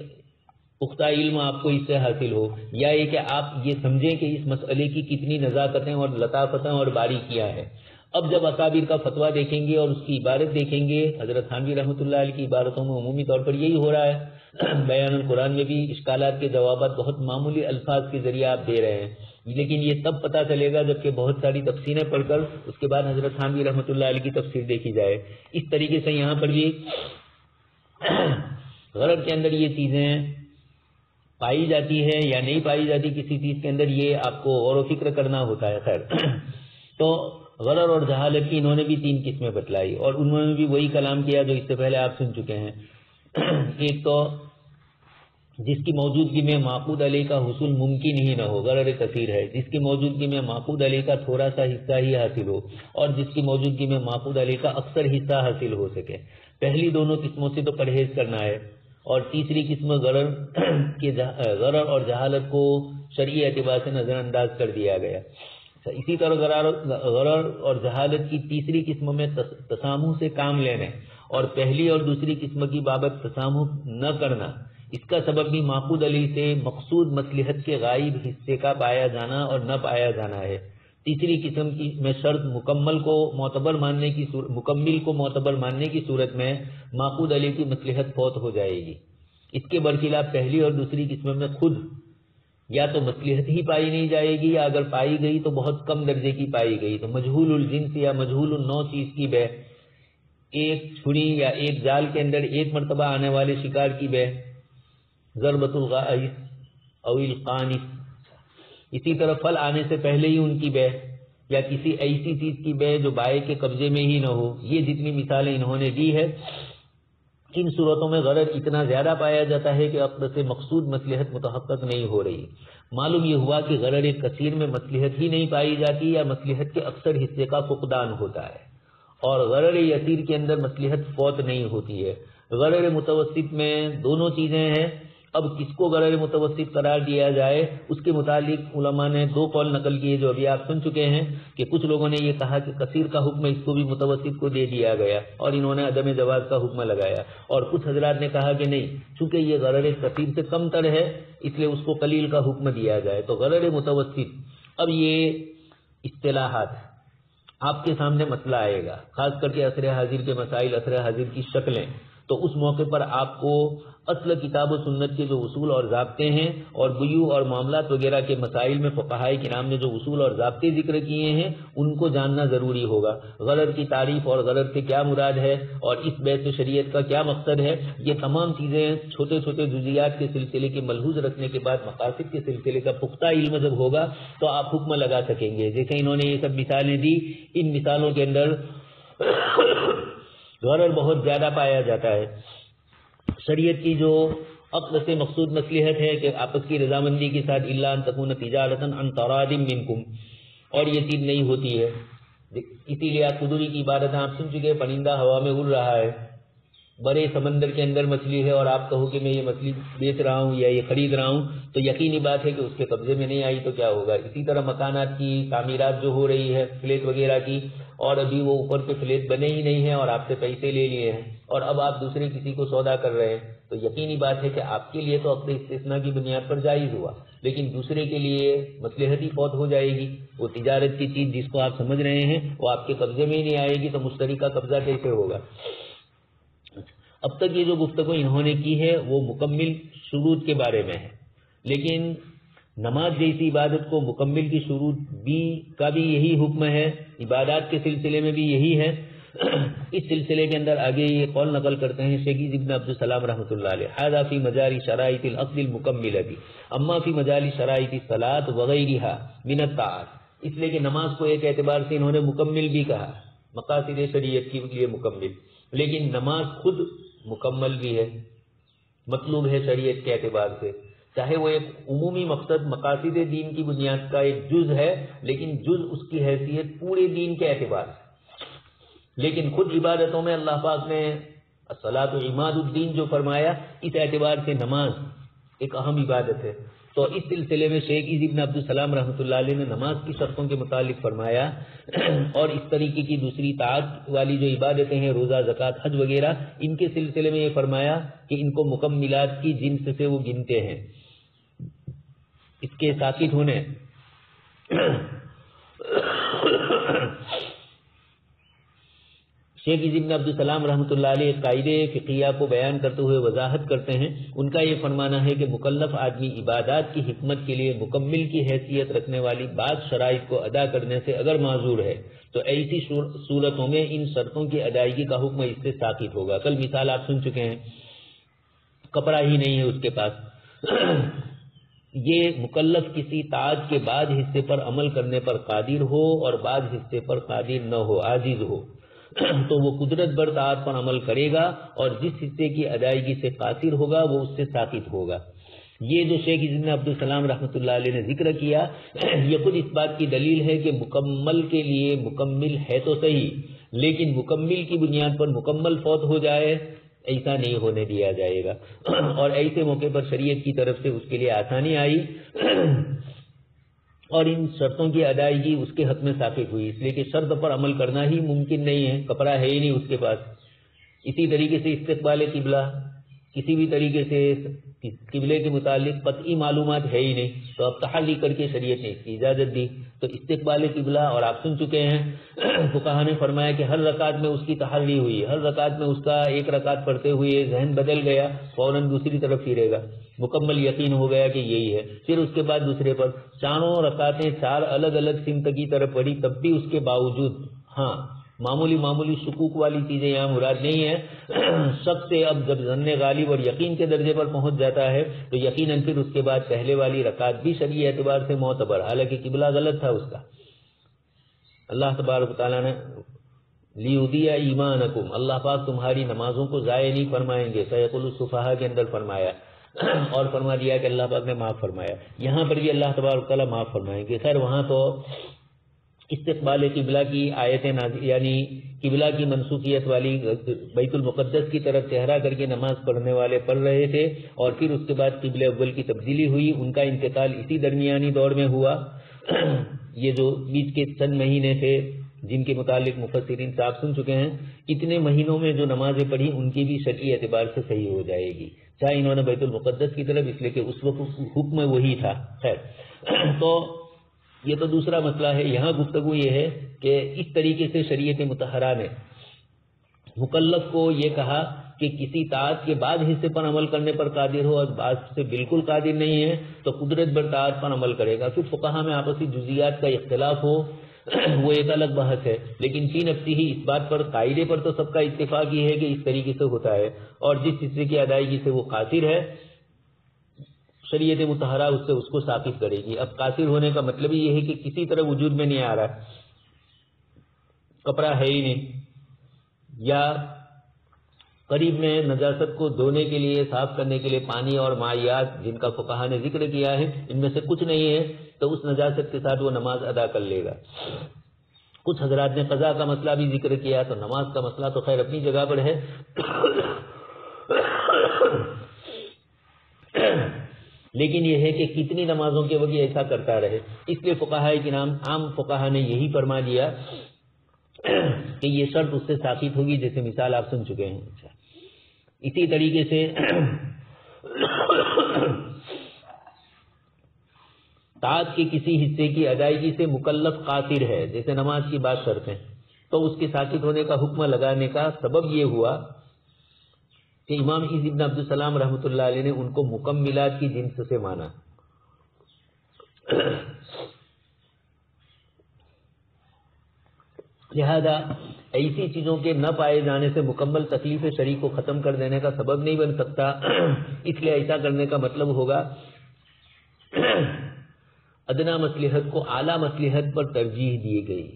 پختہ علم آپ کو اس سے حاصل ہو، یا یہ کہ آپ یہ سمجھیں کہ اس مسئلے کی کتنی نزاکتیں اور لطافتیں اور باریکیاں ہیں۔ اب جب اکابر کا فتویٰ دیکھیں گے اور اس کی عبارت دیکھیں گے، حضرت تھانوی رحمۃ اللہ علیہ کی عبارتوں میں عمومی طور پر یہی ہو رہا ہے، بیان القرآن میں بھی اشکالات کے جوابات بہت معمولی الفاظ کے ذریعے آپ دے رہے ہیں، لیکن یہ تب پتہ چلے گا جبکہ بہت ساری تفسیریں پڑھ کر اس کے بعد حضرت تھانوی رحمۃ اللہ علیہ کی تفسیر دیکھی جائے۔ اس طریقے سے یہاں پر بھی غرر کے اندر یہ چیزیں پائی جاتی ہے یا نہیں پائی جاتی کسی چیز کے اندر، یہ آپ کو غور و فکر کرنا ہوتا ہے۔ خیر، تو غرر اور جہالت کی انہوں نے بھی 3 قسمیں بتلائی، اور انہوں نے بھی وہی کلام کیا جو اس سے پہلے آپ سن چکے ہیں۔ ایک تو جس کی موجودگی میں معقود علیہ کا حصول ممکن ہی نہ ہو، غرر کثیر ہے، جس کی موجودگی میں معقود علیہ کا تھوڑا سا حصہ ہی حاصل ہو، اور جس کی موجودگی میں معقود علیہ کا اکثر حصہ حاصل ہو سکے۔ پہلی دونوں قسموں سے تو پرہیز کرنا ہے، اور تیسری قسم غرر اور جہالت کو شرعی اعتبار سے نظر انداز کر دیا گیا۔ اسی طرح غرر اور جہالت کی تیسری قسم میں تسامح سے کام لینے، اور پہلی اور دوسری قسم کی بابت تسامح نہ کرنا، اس کا سبب بھی معقود علیہ سے مقصود مصلحت کے غائب حصے کا پایا جانا اور نہ پایا جانا ہے۔ تیسری قسم کی میں شرط مکمل کو معتبر ماننے کی صورت میں معقود علیہ کی مصلحت فوت ہو جائے گی۔ اس کے برخلاف پہلی اور دوسری قسم میں خود یا تو مصلحت ہی پائی نہیں جائے گی، یا اگر پائی گئی تو بہت کم درجے کی پائی گئی، تو مجہول الجنس یا مجہول النوع چیز کی بے، ایک چھری یا ایک جال کے اندر ایک مرتبہ آنے والے شکار کی بے، ضربۃ الغائص او القانف۔ اسی طرح پھل آنے سے پہلے ہی ان کی بے، یا کسی ایسی چیز کی بے جو بائع کے قبضے میں ہی نہ ہو۔ یہ جتنی مثالیں انہوں نے دی ہے، ان صورتوں میں غرر اتنا زیادہ پایا جاتا ہے کہ عقد سے مقصود مصلحت متحقق نہیں ہو رہی۔ معلوم یہ ہوا کہ غرر کثیر میں مصلحت ہی نہیں پائی جاتی، یا مصلحت کے اکثر حصے کا فقدان ہوتا ہے، اور غرر یسیر کے اندر مصلحت فوت نہیں ہوتی ہے۔ غرر متوسط میں دونوں چیزیں ہیں، اب کس کو غرر متوسط قرار دیا جائے اس کے متعلق علماء نے دو قول نقل کیے جو ابھی آپ سن چکے ہیں کہ کچھ لوگوں نے یہ کہا کہ کثیر کا حکم اس کو بھی متوسط کو دے دیا گیا اور انہوں نے عدم جواز کا حکم لگایا، اور کچھ حضرات نے کہا کہ نہیں، چونکہ یہ غرر کثیر سے کم تر ہے اس لیے اس کو قلیل کا حکم دیا جائے۔ تو غرر متوسط، اب یہ اصطلاحات آپ کے سامنے مسئلہ آئے گا، خاص کر کے عصر حاضر کے مسائل، عصر حاضر کی شکلیں، تو اس موقع پر آپ کو اصل کتاب و سنت کے جو اصول اور ضابطے ہیں اور بیوع اور معاملات وغیرہ کے مسائل میں فقہائے کرام نے جو اصول اور ضابطے ذکر کیے ہیں ان کو جاننا ضروری ہوگا۔ غرر کی تعریف اور غرر سے کیا مراد ہے اور اس بیت شریعت کا کیا مقصد ہے، یہ تمام چیزیں چھوٹے چھوٹے جزیات کے سلسلے کے ملحوظ رکھنے کے بعد مقاصد کے سلسلے کا پختہ علم جب ہوگا تو آپ حکم لگا سکیں گے۔ جیسے انہوں نے یہ سب مثالیں دی، ان مثالوں کے اندر غرر بہت زیادہ پایا جاتا ہے۔ شریعت کی جو عقد سے مقصود مصلحت ہے کہ آپس کی رضامندی کے ساتھ الا ان تکون تجارتا عن تراض منکم، اور یہ چیز نہیں ہوتی ہے، اسی لیے قدری کی عبادت آپ سن چکے، پرندہ ہوا میں اڑ رہا ہے، بڑے سمندر کے اندر مچھلی ہے اور آپ کہو کہ میں یہ مچھلی بیچ رہا ہوں یا یہ خرید رہا ہوں تو یقینی بات ہے کہ اس کے قبضے میں نہیں آئی تو کیا ہوگا۔ اسی طرح مکانات کی تعمیرات جو ہو رہی ہے فلیٹ وغیرہ کی، اور ابھی وہ اوپر کے فلیٹ بنے ہی نہیں ہیں اور آپ سے پیسے لے لیے ہیں اور اب آپ دوسرے کسی کو سودا کر رہے ہیں، تو یقینی بات ہے کہ آپ کے لیے تو عقد استثناء کی بنیاد پر جائز ہوا، لیکن دوسرے کے لیے مصلحت ہی فوت ہو جائے گی۔ وہ تجارت کی چیز جس کو آپ سمجھ رہے ہیں وہ آپ کے قبضے میں ہی نہیں آئے گی تو مشتری کا قبضہ کیسے ہوگا۔ اب تک یہ جو گفتگو انہوں نے کی ہے وہ مکمل شروط کے بارے میں ہے، لیکن نماز جیسی عبادت کو مکمل کی شروط کا بھی یہی حکم ہے، عبادات کے سلسلے میں بھی یہی ہے۔ اس سلسلے کے اندر آگے یہ قول نقل کرتے ہیں شیخ ابن عبدالسلام رحمۃ اللہ علیہ، ھذا فی مجاری شرائط العقد المکملۃ اما فی مجاری شرائط الصلاۃ وغیرہا من الطاعات، اس لیے کہ نماز کو ایک اعتبار سے انہوں نے مکمل بھی کہا، مقاصد شریعت کے لیے مکمل، لیکن نماز خود مکمل بھی ہے، مطلوب ہے شریعت کے اعتبار سے، چاہے وہ ایک عمومی مقصد مقاصد دین کی بنیاد کا ایک جز ہے لیکن جز اس کی حیثیت پورے دین کے اعتبار سے، لیکن خود عبادتوں میں اللہ پاک نے الصلاۃ عماد الدین جو فرمایا اس اعتبار سے نماز ایک اہم عبادت ہے۔ تو اس سلسلے میں شیخ ابن عبدالسلام رحمۃ اللہ علیہ نے نماز کی شرطوں کے متعلق فرمایا اور اس طریقے کی دوسری طاعت والی جو عبادتیں ہیں روزہ زکوٰۃ حج وغیرہ ان کے سلسلے میں یہ فرمایا کہ ان کو مکملات کی جنس سے وہ گنتے ہیں۔ اس کے ساکت ہونے شیخ ابن عبدالسلام رحمۃ اللہ علیہ قاعدے فقہیہ کو بیان کرتے ہوئے وضاحت کرتے ہیں، ان کا یہ فرمانا ہے کہ مکلف آدمی عبادات کی حکمت کے لیے مکمل کی حیثیت رکھنے والی بعض شرائط کو ادا کرنے سے اگر معذور ہے تو ایسی صورتوں میں ان شرطوں کی ادائیگی کا حکم اس سے ساقط ہوگا۔ کل مثال آپ سن چکے ہیں، کپڑا ہی نہیں ہے اس کے پاس، یہ مکلف کسی طاعت کے بعض حصے پر عمل کرنے پر قادر ہو اور بعض حصے پر قادر نہ ہو، عاجز ہو، تو وہ قدرت بر طاعت پر عمل کرے گا اور جس حصے کی ادائیگی سے قاصر ہوگا وہ اس سے ساقط ہوگا۔ یہ جو شیخ ابن عبدالسلام رحمۃ اللہ علیہ نے ذکر کیا یہ خود اس بات کی دلیل ہے کہ مکمل کے لیے مکمل ہے تو صحیح، لیکن مکمل کی بنیاد پر مکمل فوت ہو جائے ایسا نہیں ہونے دیا جائے گا، اور ایسے موقع پر شریعت کی طرف سے اس کے لیے آسانی آئی اور ان شرطوں کی ادائیگی اس کے حق میں ثابت ہوئی، اس لیے کہ شرط پر عمل کرنا ہی ممکن نہیں ہے، کپڑا ہے ہی نہیں اس کے پاس۔ اسی طریقے سے استقبال قبلہ، کسی بھی طریقے سے قبلے کے متعلق قطعی معلومات ہے ہی نہیں، تو اب تحری کر کے شریعت نے اس کی اجازت دی۔ تو استقبال قبلہ، اور آپ سن چکے ہیں فقہا نے فرمایا کہ ہر رکعت میں اس کی تحری ہوئی، ہر رکعت میں اس کا ایک رکعت پڑھتے ہوئے ذہن بدل گیا فوراً دوسری طرف پھرے گا، مکمل یقین ہو گیا کہ یہی ہے، پھر اس کے بعد دوسرے پر چاروں رکعتیں چار الگ الگ سمت کی طرف پڑھی، تب بھی اس کے باوجود معمولی شکوک والی چیزیں یہاں مراد نہیں ہے، سب سے اب جب ظن غالب اور یقین کے درجے پر پہنچ جاتا ہے تو یقیناً پھر اس کے بعد پہلے والی رکعت بھی شرعی اعتبار سے معتبر، حالانکہ قبلہ غلط تھا اس کا۔ اللہ تبارک و تعالیٰ نے لیودیع ایمانکم، اللہ پاک تمہاری نمازوں کو ضائع نہیں فرمائیں گے، سیقول السفہاء کے اندر فرمایا اور فرما دیا کہ اللہ پاک نے معاف فرمایا، یہاں پر بھی اللہ تبارک و تعالیٰ معاف فرمائیں گے۔ خیر وہاں تو استقبال قبلہ کی آیتیں یعنی قبلہ کی منسوخیت والی بیت المقدس کی طرف چہرہ کر کے نماز پڑھنے والے پڑھ رہے تھے، اور پھر اس کے بعد قبلہ اول کی تبدیلی ہوئی، ان کا انتقال اسی درمیانی دور میں ہوا۔ یہ جو بیچ کے چند مہینے تھے جن کے متعلق مفسرین صاحب سن چکے ہیں، اتنے مہینوں میں جو نمازیں پڑھی ان کی بھی شرعی اعتبار سے صحیح ہو جائے گی، چاہے انہوں نے بیت المقدس کی طرف، اس لیے کہ اس وقت حکم وہی تھا۔ خیر، تو یہ تو دوسرا مسئلہ ہے۔ یہاں گفتگو یہ ہے کہ اس طریقے سے شریعت مطہرہ نے مکلف کو یہ کہا کہ کسی طاعت کے بعد حصے پر عمل کرنے پر قادر ہو اور بعض سے بالکل قادر نہیں ہے تو قدرت بر طاعت پر عمل کرے گا۔ پھر فقہا میں آپسی جزیات کا اختلاف ہو وہ ایک الگ بحث ہے، لیکن فی نفسی ہی اس بات پر قاعدے پر تو سب کا اتفاق ہی ہے کہ اس طریقے سے ہوتا ہے، اور جس حصے کی ادائیگی سے وہ قاصر ہے شریعت مطہرہ اس کو ثابت کرے گی۔ اب قاصر ہونے کا مطلب یہ ہے کہ کسی طرح وجود میں نہیں آ رہا، کپڑا ہے ہی نہیں، یا قریب میں نجاست کو دھونے کے لیے، صاف کرنے کے لیے پانی اور مائعات جن کا فقہا نے ذکر کیا ہے ان میں سے کچھ نہیں ہے، تو اس نجاست کے ساتھ وہ نماز ادا کر لے گا۔ کچھ حضرات نے قضا کا مسئلہ بھی ذکر کیا، تو نماز کا مسئلہ تو خیر اپنی جگہ پر ہے، لیکن یہ ہے کہ کتنی نمازوں کے وقت ایسا کرتا رہے۔ اس لیے فقہاء کرام، عام فقہا نے یہی فرما دیا کہ یہ شرط اس سے ثابت ہوگی، جیسے مثال آپ سن چکے ہیں۔ اچھا، اسی طریقے سے طاعت کے کسی حصے کی ادائیگی سے مکلف قاصر ہے، جیسے نماز کی بات کرتے ہیں، تو اس کے ساکت ہونے کا حکم لگانے کا سبب یہ ہوا کہ امام عز ابن عبد السلام رحمۃ اللہ علیہ نے ان کو مکملات کی جنس سے مانا۔ لہذا ایسی چیزوں کے نہ پائے جانے سے مکمل تکلیف شرعی کو ختم کر دینے کا سبب نہیں بن سکتا، اس لیے ایسا کرنے کا مطلب ہوگا ادنا مصلحت کو اعلیٰ مصلحت پر ترجیح دی گئی،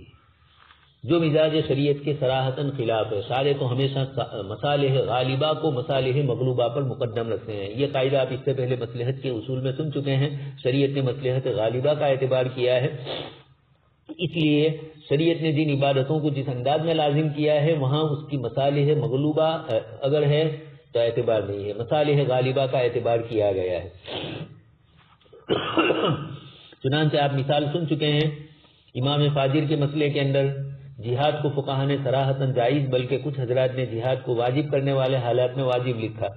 جو مزاج شریعت کے صراحتاً خلاف ہے۔ سارے تو ہمیشہ مصالح غالبہ کو مصالح مغلوبہ پر مقدم رکھتے ہیں۔ یہ قاعدہ آپ اس سے پہلے مصلحت کے اصول میں سن چکے ہیں، شریعت نے مصلحت غالبہ کا اعتبار کیا ہے، اس لیے شریعت نے جن عبادتوں کو جس انداز میں لازم کیا ہے وہاں اس کی مصالح مغلوبہ اگر ہے تو اعتبار نہیں ہے، مصالح غالبہ کا اعتبار کیا گیا ہے۔ چنانچہ آپ مثال سن چکے ہیں، امام فاضل کے مسئلے کے اندر جہاد کو فقہا نے صراحتاً جائز، بلکہ کچھ حضرات نے جہاد کو واجب کرنے والے حالات میں واجب لکھا،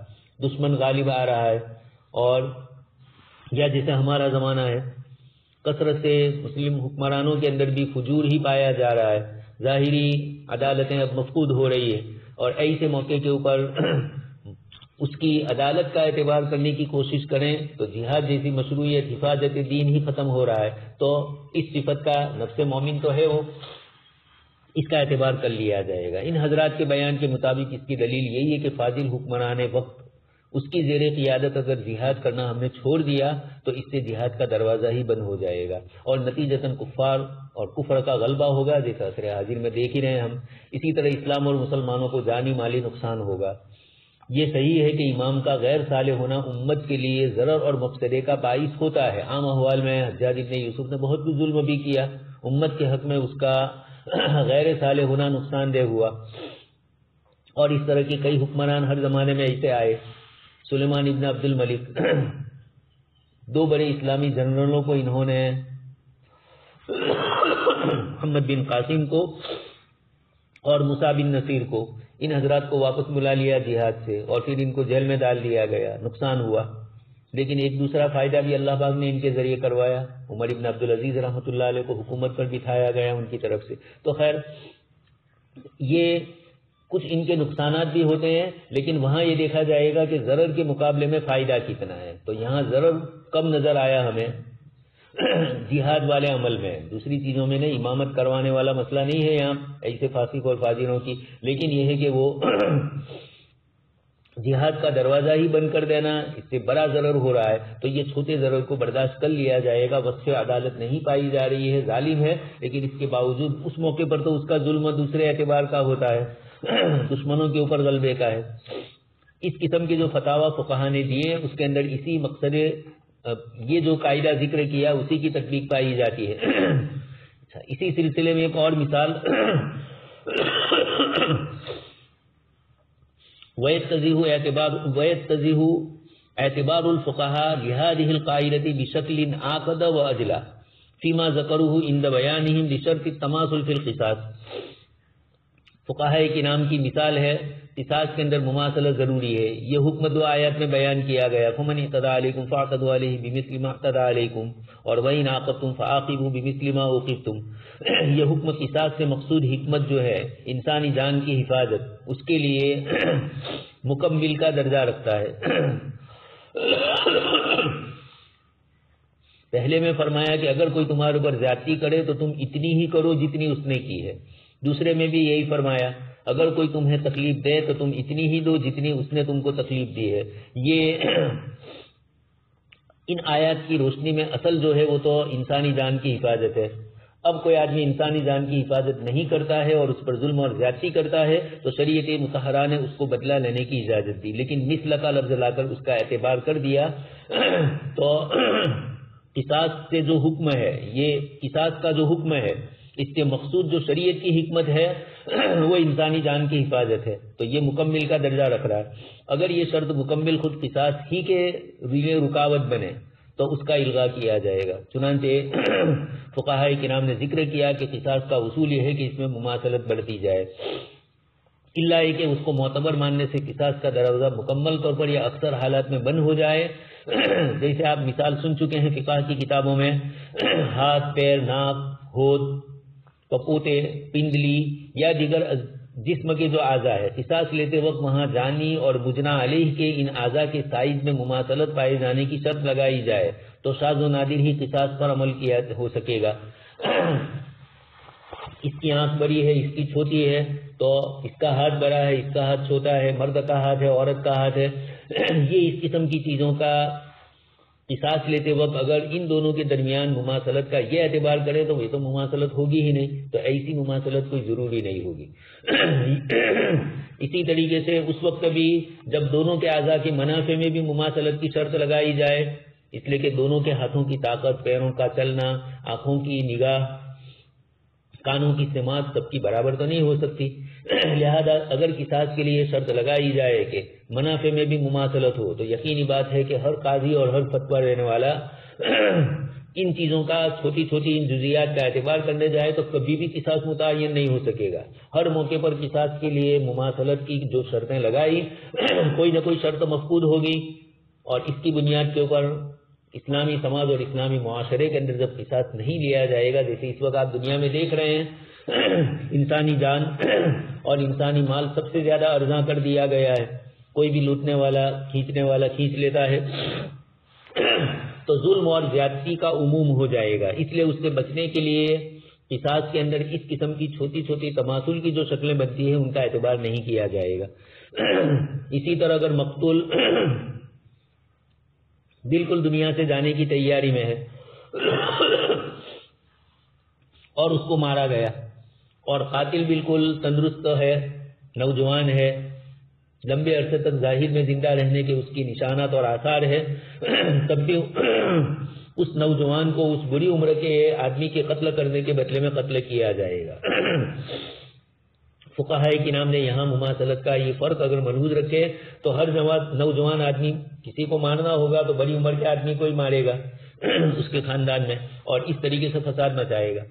دشمن غالب آ رہا ہے، اور یا جیسے ہمارا زمانہ ہے کثرت سے مسلم حکمرانوں کے اندر بھی فجور ہی پایا جا رہا ہے، ظاہری عدالتیں اب مفقود ہو رہی ہے، اور ایسے موقع کے اوپر اس کی عدالت کا اعتبار کرنے کی کوشش کریں تو جہاد جیسی مشروعیت، حفاظت دین ہی ختم ہو رہا ہے، تو اس صفت کا نفس مومن تو ہے وہ، اس کا اعتبار کر لیا جائے گا۔ ان حضرات کے بیان کے مطابق اس کی دلیل یہی ہے کہ فاضل حکمران وقت اس کی زیر قیادت اگر جہاد کرنا ہم نے چھوڑ دیا تو اس سے جہاد کا دروازہ ہی بند ہو جائے گا، اور نتیجتاً کفار اور کفر کا غلبہ ہوگا، جیسا عصر حاضر میں دیکھ ہی رہے ہیں ہم۔ اسی طرح اسلام اور مسلمانوں کو جانی مالی نقصان ہوگا۔ یہ صحیح ہے کہ امام کا غیر صالح ہونا امت کے لیے ضرر اور مفسدے کا باعث ہوتا ہے۔ عام احوال میں حجاج ابن یوسف نے بہت کچھ ظلم بھی کیا، امت کے حق میں اس کا غیر صالح ہونا نقصان دہ ہوا، اور اس طرح کے کئی حکمران ہر زمانے میں ایسے آئے۔ سلیمان ابن عبد الملک، دو بڑے اسلامی جنرلوں کو انہوں نے، محمد بن قاسم کو اور موسیٰ بن نصیر کو، ان حضرات کو واپس بلا لیا جہاد سے، اور پھر ان کو جیل میں ڈال دیا گیا، نقصان ہوا۔ لیکن ایک دوسرا فائدہ بھی اللہ پاک نے ان کے ذریعے کروایا، عمر ابن عبدالعزیز رحمۃ اللہ علیہ کو حکومت پر بٹھایا گیا ان کی طرف سے۔ تو خیر یہ کچھ ان کے نقصانات بھی ہوتے ہیں، لیکن وہاں یہ دیکھا جائے گا کہ ضرر کے مقابلے میں فائدہ کتنا ہے، تو یہاں ضرر کم نظر آیا ہمیں جہاد والے عمل میں، دوسری چیزوں میں نہیں۔ امامت کروانے والا مسئلہ نہیں ہے یہاں ایسے فاسق اور فاجروں کی، لیکن یہ ہے کہ وہ جہاد کا دروازہ ہی بند کر دینا، اس سے بڑا ضرر ہو رہا ہے، تو یہ چھوٹے ضرر کو برداشت کر لیا جائے گا۔ وصف عدالت نہیں پائی جا رہی ہے، ظالم ہے، لیکن اس کے باوجود اس موقع پر تو اس کا ظلم دوسرے اعتبار کا ہوتا ہے، دشمنوں کے اوپر غلبے کا ہے۔ اس قسم کے جو فتاوی فقہا نے دیے اس کے اندر اسی مقصد، یہ جو قاعدہ ذکر کیا اسی کی تطبیق پائی جاتی ہے۔ اچھا، اسی سلسلے میں ایک اور مثال وَيَتَّزِهُ اعتبار الفقهاء لهذه القاعدة بشكل أعقد وأجلى فيما ذكروه عند بيانهم لشرط التماثل في القصاص. فقہاء کرام کی مثال ہے قصاص کے اندر مماثلت ضروری ہے. یہ حکم دو آیات میں بیان کیا گیا، فمن اعتدى عليكم فاعتدوا عليه بمثل ما اعتدى عليكم اور وإن عاقبتم فعاقبوا بمثل ما عوقبتم. یہ حکم قصاص سے مقصود حکمت جو ہے انسانی جان کی حفاظت، اس کے لیے مکمل کا درجہ رکھتا ہے. پہلے میں فرمایا کہ اگر کوئی تمہارے اوپر زیادتی کرے تو تم اتنی ہی کرو جتنی اس نے کی ہے. دوسرے میں بھی یہی فرمایا اگر کوئی تمہیں تکلیف دے تو تم اتنی ہی دو جتنی اس نے تم کو تکلیف دی ہے. یہ ان آیات کی روشنی میں اصل جو ہے وہ تو انسانی جان کی حفاظت ہے. اب کوئی آدمی انسانی جان کی حفاظت نہیں کرتا ہے اور اس پر ظلم اور زیادتی کرتا ہے تو شریعت مطہرہ نے اس کو بدلہ لینے کی اجازت دی، لیکن مثل کا لفظ لا کر اس کا اعتبار کر دیا. تو قصاص سے جو حکم ہے، یہ قصاص کا جو حکم ہے اس کے مقصود جو شریعت کی حکمت ہے وہ انسانی جان کی حفاظت ہے، تو یہ مکمل کا درجہ رکھ رہا ہے. اگر یہ شرط مکمل خود قصاص ہی کے لیے رکاوٹ بنے تو اس کا الغاء کیا جائے گا. چنانچہ فقہاء کرام نے ذکر کیا کہ قصاص کا اصول یہ ہے کہ اس میں مماثلت بڑھتی جائے، الا یہ کہ اس کو معتبر ماننے سے قصاص کا دروازہ مکمل طور پر یا اکثر حالات میں بند ہو جائے. جیسے آپ مثال سن چکے ہیں فقہ کی کتابوں میں، ہاتھ، پیر، ناک، ہونٹ، کپوتے، پنڈلی یا دیگر جسم کے جو اعضاء ہے، قصاص لیتے وقت وہاں جانی اور مجنی علیہ کے ان اعضاء کے سائز میں مماثلت پائے جانے کی شرط لگائی جائے تو شاذ و نادر ہی قصاص پر عمل کیا ہو سکے گا. اس کی آنکھ بڑی ہے، اس کی چھوٹی ہے تو اس کا ہاتھ بڑا ہے، اس کا ہاتھ چھوٹا ہے، مرد کا ہاتھ ہے، عورت کا ہاتھ ہے. یہ اس قسم کی چیزوں کا قصاص لیتے وقت اگر ان دونوں کے درمیان مماثلت کا یہ اعتبار کرے تو یہ تو مماثلت ہوگی ہی نہیں، تو ایسی مماثلت کوئی ضروری نہیں ہوگی. اسی طریقے سے اس وقت بھی جب دونوں کے اعضاء کے منافع میں بھی مماثلت کی شرط لگائی جائے، اس لیے کہ دونوں کے ہاتھوں کی طاقت، پیروں کا چلنا، آنکھوں کی نگاہ، کانوں کی سماعت سب کی برابر تو نہیں ہو سکتی. لہذا اگر قصاص کے لیے شرط لگائی جائے کہ منافع میں بھی مماثلت ہو تو یقینی بات ہے کہ ہر قاضی اور ہر فتویٰ دینے والا ان چیزوں کا چھوٹی چھوٹی ان جزیات کا اعتبار کرنے جائے تو کبھی بھی قصاص متعین نہیں ہو سکے گا. ہر موقع پر قصاص کے لیے مماثلت کی جو شرطیں لگائی کوئی نہ کوئی شرط مفقود ہوگی، اور اس کی بنیاد کے اوپر اسلامی سماج اور اسلامی معاشرے کے اندر جب قصاص نہیں لیا جائے گا، جیسے اس وقت آپ دنیا میں دیکھ رہے ہیں انسانی جان اور انسانی مال سب سے زیادہ ارزاں کر دیا گیا ہے. کوئی بھی لوٹنے والا کھینچنے والا کھینچ لیتا ہے تو ظلم اور زیادتی کا عموم ہو جائے گا. اس لیے اس سے بچنے کے لیے قصاص کے اندر اس قسم کی چھوٹی چھوٹی تماثل کی جو شکلیں بنتی ہیں ان کا اعتبار نہیں کیا جائے گا. اسی طرح اگر مقتول بالکل دنیا سے جانے کی تیاری میں ہے اور اس کو مارا گیا، اور قاتل بالکل تندرست ہے، نوجوان ہے، لمبے عرصے تک ظاہر میں زندہ رہنے کے اس کی نشانات اور آثار ہے، تب بھی اس نوجوان کو اس بری عمر کے آدمی کے قتل کرنے کے بدلے میں قتل کیا جائے گا. فقہاء کرام نے یہاں مماثلت کا یہ فرق اگر ملحوظ رکھے تو ہر نوجوان آدمی کسی کو مارنا ہوگا تو بڑی عمر کے آدمی کو ہی مارے گا اس کے خاندان میں، اور اس طریقے سے فساد مچائے گا.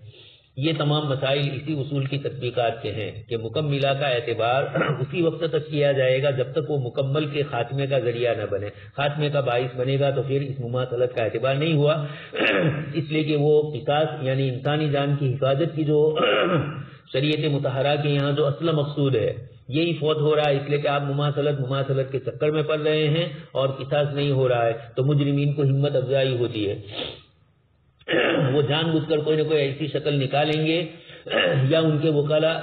یہ تمام مسائل اسی اصول کی تطبیقات کے ہیں کہ مکملہ کا اعتبار اسی وقت تک کیا جائے گا جب تک وہ مکمل کے خاتمے کا ذریعہ نہ بنے. خاتمے کا باعث بنے گا تو پھر اس مماثلت کا اعتبار نہیں ہوا، اس لیے کہ وہ قصاص یعنی انسانی جان کی حفاظت کی جو شریعت مطہرہ کے یہاں جو اصل مقصود ہے یہی فوت ہو رہا ہے. اس لیے کہ آپ مماثلت کے چکر میں پڑ رہے ہیں اور قصاص نہیں ہو رہا ہے تو مجرمین کو ہمت افزائی ہوتی ہے، وہ جان بوجھ کر کوئی نہ کوئی ایسی شکل نکالیں گے یا ان کے وکلاء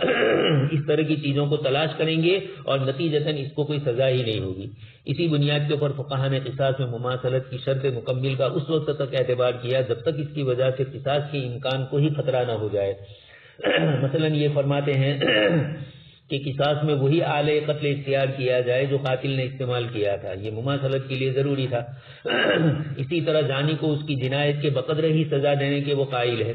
اس طرح کی چیزوں کو تلاش کریں گے اور نتیجتاً اس کو کوئی سزا ہی نہیں ہوگی. اسی بنیاد کے اوپر فقہاء نے قصاص میں مماثلت کی شرط مکمل کا اس وقت تک اعتبار کیا جب تک اس کی وجہ سے قصاص کے امکان کو ہی خطرہ نہ ہو جائے. مثلا یہ فرماتے ہیں کہ قصاص میں وہی آلے قتل اختیار کیا جائے جو قاتل نے استعمال کیا تھا، یہ مماثلت کے لیے ضروری تھا. اسی طرح جانی کو اس کی جنایت کے بقدر ہی سزا دینے کے وہ قائل ہے.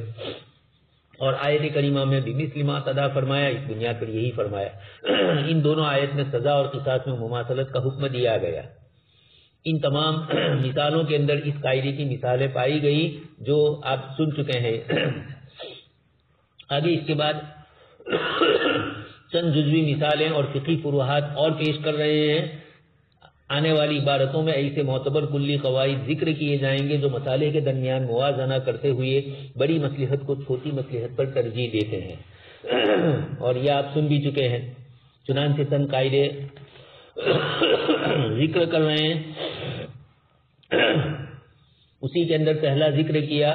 اور آیت کریمہ میں بھی مثل ما ادا فرمایا، اس بنیاد پر یہی فرمایا۔ ان دونوں آیت میں سزا اور قصاص میں مماثلت کا حکم دیا گیا۔ ان تمام مثالوں کے اندر اس قاعدے کی مثالیں پائی گئی جو آپ سن چکے ہیں۔ آگے اس کے بعد چند جزوی مثالیں اور فقہی فروحات اور پیش کر رہے ہیں۔ آنے والی عبارتوں میں ایسے معتبر کلی قواعد ذکر کیے جائیں گے جو مسالے کے درمیان موازنہ کرتے ہوئے بڑی مصلحت کو چھوٹی مصلحت پر ترجیح دیتے ہیں، اور یہ آپ سن بھی چکے ہیں۔ چنانچہ چند قاعدے ذکر کر رہے ہیں۔ اسی کے اندر پہلا ذکر کیا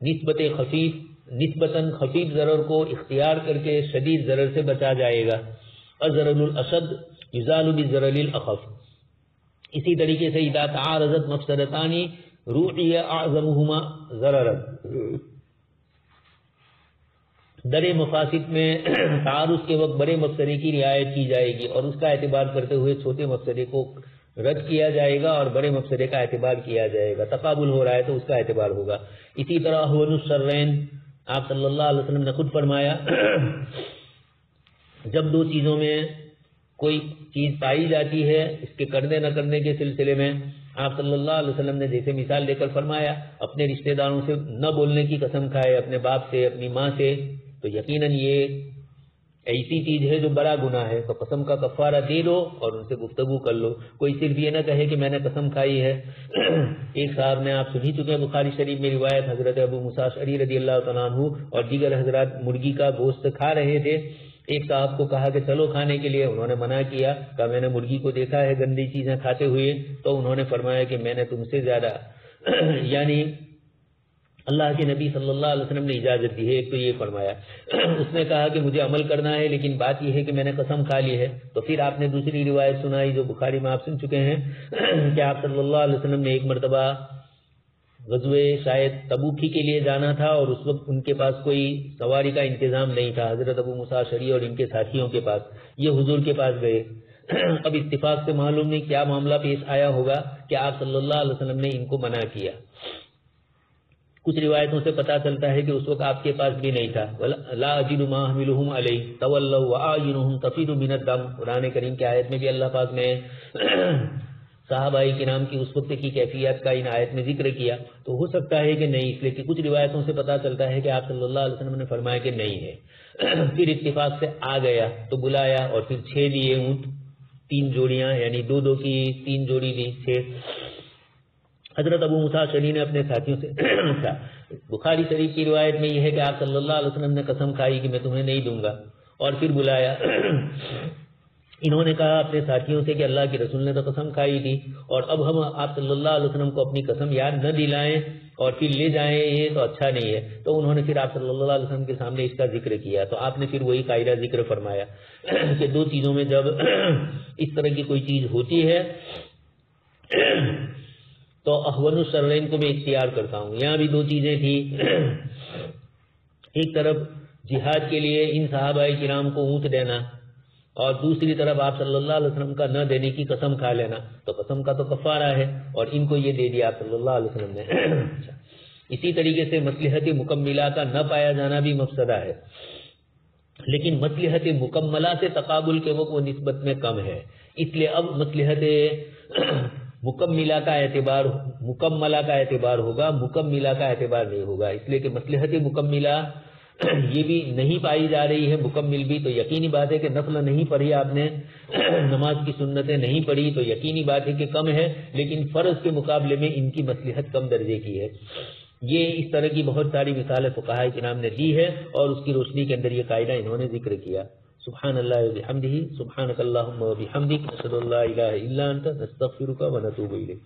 نسبتاً خفیف ضرر کو اختیار کر کے شدید ضرر سے بچا جائے گا۔ الضرر الاشد یزال بالضرر الاخف۔ اسی طریقے سے اذا تعارضت مفسدتان روعی اعظمهما ضررا، در مفاسد میں تعارض کے وقت بڑے مفسدے کی رعایت کی جائے گی اور اس کا اعتبار کرتے ہوئے چھوٹے مفسدے کو رد کیا جائے گا اور بڑے مفسدے کا اعتبار کیا جائے گا۔ تقابل ہو رہا ہے تو اس کا اعتبار ہوگا۔ اسی طرح احون الشرین، آپ صلی اللہ علیہ وسلم نے خود فرمایا جب دو چیزوں میں کوئی چیز پائی جاتی ہے اس کے کرنے نہ کرنے کے سلسلے میں، آپ صلی اللہ علیہ وسلم نے جیسے مثال لے کر فرمایا اپنے رشتہ داروں سے نہ بولنے کی قسم کھائے، اپنے باپ سے، اپنی ماں سے، تو یقیناً یہ ایسی چیز ہے جو بڑا گناہ ہے، تو قسم کا کفارہ دے دو اور ان سے گفتگو کر لو۔ کوئی صرف یہ نہ کہے کہ میں نے قسم کھائی ہے۔ ایک صاحب نے آپ سن ہی چکے ہیں بخاری شریف میں روایت، حضرت ابو موسیٰ اشعری رضی اللہ تعالیٰ عنہ اور دیگر حضرات مرغی کا گوشت کھا رہے تھے۔ ایک صاحب کو کہا کہ چلو کھانے کے لیے، انہوں نے منع کیا، کہا میں نے مرغی کو دیکھا ہے گندی چیزیں کھاتے ہوئے، تو انہوں نے فرمایا کہ میں نے تم سے زیادہ یعنی اللہ کے نبی صلی اللہ علیہ وسلم نے اجازت دی ہے۔ ایک تو یہ فرمایا، اس نے کہا کہ مجھے عمل کرنا ہے لیکن بات یہ ہے کہ میں نے قسم کھا لی ہے۔ تو پھر آپ نے دوسری روایت سنائی جو بخاری میں آپ سن چکے ہیں کہ آپ صلی اللہ علیہ وسلم نے ایک مرتبہ غزوے شاید تبوکی کے لیے جانا تھا اور اس وقت ان کے پاس کوئی سواری کا انتظام نہیں تھا، حضرت ابو موسیٰ اشعری اور ان کے ساتھیوں کے پاس، یہ حضور کے پاس گئے۔ اب اتفاق سے معلوم نہیں کیا معاملہ پیش آیا ہوگا کہ آپ صلی اللہ علیہ وسلم نے ان کو منع کیا۔ کچھ روایتوں سے پتہ چلتا ہے کہ اس وقت آپ کے پاس بھی نہیں تھا۔ لا اجد ما احملهم علیہ تولوا واعینهم تفیض من الدم، قرآن کریم کی آیت میں بھی اللہ پاک نے صحابہ کرام کی اس وقت کی کیفیت کا ان آیت میں ذکر کیا، تو ہو سکتا ہے کہ نہیں، اس لیے کہ کچھ روایتوں سے پتہ چلتا ہے کہ آپ صلی اللہ علیہ وسلم نے فرمایا کہ نہیں ہے۔ پھر اتفاق سے آ گیا تو بلایا اور پھر 6 دیے اونٹ، 3 جوڑیاں، یعنی 2 کی 3 جوڑی دی، 6۔ حضرت ابو موسیٰ اشعری نے اپنے ساتھیوں سے بخاری شریف کی روایت میں یہ ہے کہ آپ صلی اللہ علیہ وسلم نے قسم کھائی کہ میں تمہیں نہیں دوں گا، اور پھر بلایا۔ انہوں نے کہا اپنے ساتھیوں سے کہ اللہ کے رسول نے تو قسم کھائی تھی اور اب ہم آپ صلی اللہ علیہ وسلم کو اپنی قسم یاد نہ دلائیں اور پھر لے جائیں، یہ تو اچھا نہیں ہے۔ تو انہوں نے پھر آپ صلی اللہ علیہ وسلم کے سامنے اس کا ذکر کیا، تو آپ نے پھر وہی قاعدہ ذکر فرمایا کہ 2 چیزوں میں جب اس طرح کی کوئی چیز ہوتی ہے تو احون الشرین کو میں اختیار کرتا ہوں۔ یہاں بھی 2 چیزیں تھیں، ایک طرف جہاد کے لیے ان صحابہ کرام کو اونٹ دینا اور دوسری طرف آپ صلی اللہ علیہ وسلم کا نہ دینے کی قسم کھا لینا، تو قسم کا تو کفارہ ہے اور ان کو یہ دے دیا آپ صلی اللہ علیہ وسلم نے۔ اسی طریقے سے مصلحت مکملہ کا نہ پایا جانا بھی مفسدہ ہے، لیکن مصلحت مکملہ سے تقابل کے وقت وہ نسبت میں کم ہے، اس لیے اب مصلحت مکملہ کا اعتبار ہوگا، مکملہ کا اعتبار نہیں ہوگا، اس لیے کہ مصلحت مکملہ یہ بھی نہیں پائی جا رہی ہے، مکمل بھی، تو یقینی بات ہے کہ نفل نہیں پڑھی آپ نے، نماز کی سنتیں نہیں پڑھی، تو یقینی بات ہے کہ کم ہے، لیکن فرض کے مقابلے میں ان کی مصلحت کم درجے کی ہے۔ یہ اس طرح کی بہت ساری مثالیں فقہاء کرام نے دی ہے اور اس کی روشنی کے اندر یہ قاعدہ انہوں نے ذکر کیا۔ سبحان اللہ وبحمدہ، سبحانک اللہم وبحمدک، نشہد ان لا الہ الا انت، نستغفرک ونتوب الیک۔